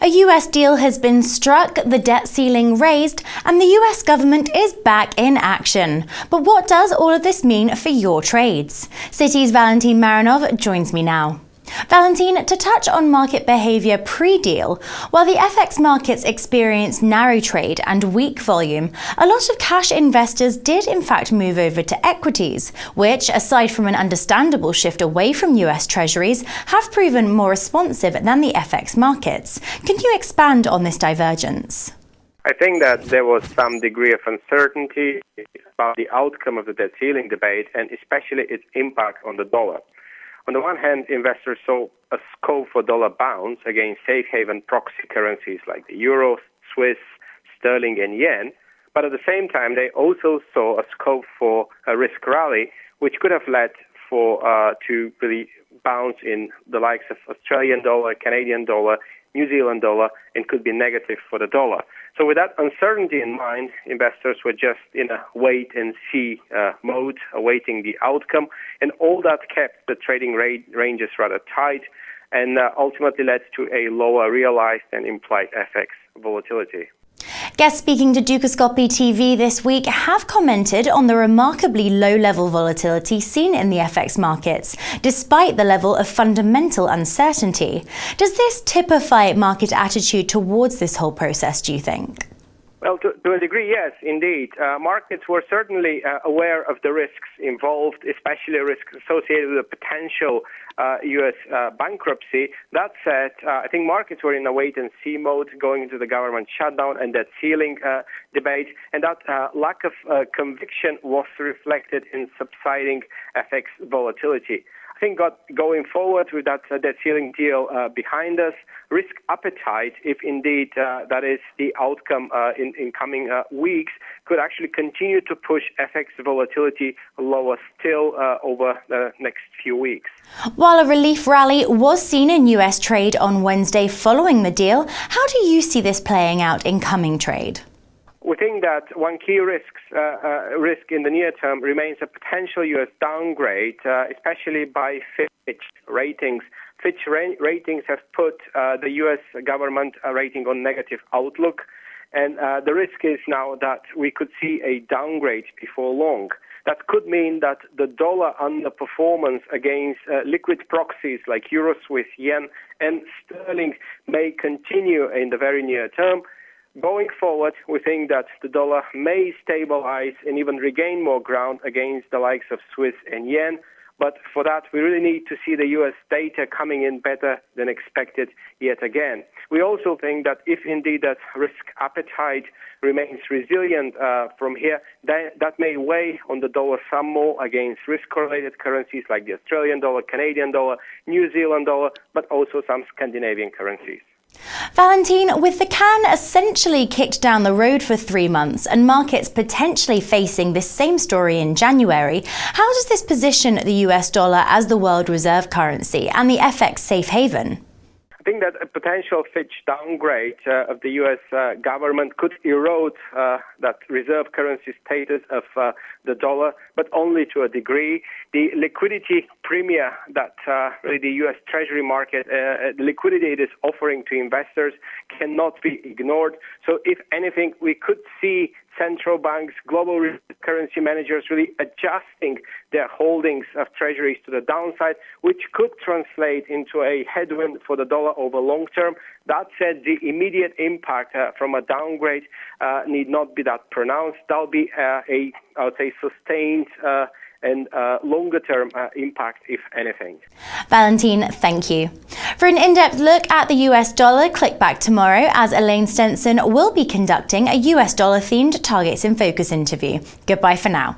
A US deal has been struck, the debt ceiling raised, and the US government is back in action. But what does all of this mean for your trades? Citi's Valentin Marinov joins me now. Valentin, to touch on market behaviour pre-deal, while the FX markets experienced narrow trade and weak volume, a lot of cash investors did in fact move over to equities, which, aside from an understandable shift away from US Treasuries, have proven more responsive than the FX markets. Can you expand on this divergence? I think that there was some degree of uncertainty about the outcome of the debt ceiling debate and especially its impact on the dollar. On the one hand, investors saw a scope for dollar bounce against safe haven proxy currencies like the euro, Swiss, sterling and yen, but at the same time they also saw a scope for a risk rally which could have led to really bounce in the likes of Australian dollar, Canadian dollar, New Zealand dollar, and could be negative for the dollar. So with that uncertainty in mind, investors were just in a wait-and-see mode, awaiting the outcome, and all that kept the trading ranges rather tight and ultimately led to a lower realized and implied FX volatility. Guests speaking to Dukascopy TV this week have commented on the remarkably low-level volatility seen in the FX markets, despite the level of fundamental uncertainty. Does this typify market attitude towards this whole process, do you think? Well, to a degree, yes, indeed. Markets were certainly aware of the risks involved, especially risks associated with a potential U.S. bankruptcy. That said, I think markets were in a wait-and-see mode going into the government shutdown and that ceiling debate, and that lack of conviction was reflected in subsiding FX volatility. I think going forward with that debt ceiling deal behind us, risk appetite, if indeed that is the outcome in coming weeks, could actually continue to push FX volatility lower still over the next few weeks. While a relief rally was seen in US trade on Wednesday following the deal, how do you see this playing out in coming trade? We think that one key risk in the near term remains a potential U.S. downgrade, especially by Fitch ratings. Fitch ratings have put the U.S. government rating on negative outlook, and the risk is now that we could see a downgrade before long. That could mean that the dollar underperformance against liquid proxies like euro, Swiss, yen, and sterling may continue in the very near term. Going forward, we think that the dollar may stabilize and even regain more ground against the likes of Swiss and yen. But for that, we really need to see the U.S. data coming in better than expected yet again. We also think that if indeed that risk appetite remains resilient from here, that may weigh on the dollar some more against risk-correlated currencies like the Australian dollar, Canadian dollar, New Zealand dollar, but also some Scandinavian currencies. Valentin, with the can essentially kicked down the road for 3 months and markets potentially facing this same story in January, how does this position the US dollar as the world reserve currency and the FX safe haven? I think that a potential Fitch downgrade of the U.S. government could erode that reserve currency status of the dollar, but only to a degree. The liquidity premium that really the U.S. Treasury market, the liquidity it is offering to investors cannot be ignored. So if anything, we could see central banks, global currency managers really adjusting their holdings of treasuries to the downside, which could translate into a headwind for the dollar over long term. That said, the immediate impact from a downgrade need not be that pronounced. That'll be I would say, sustained and longer-term impact, if anything. Valentin, thank you. For an in-depth look at the US dollar, click back tomorrow as Elaine Stenson will be conducting a US dollar-themed Targets in Focus interview. Goodbye for now.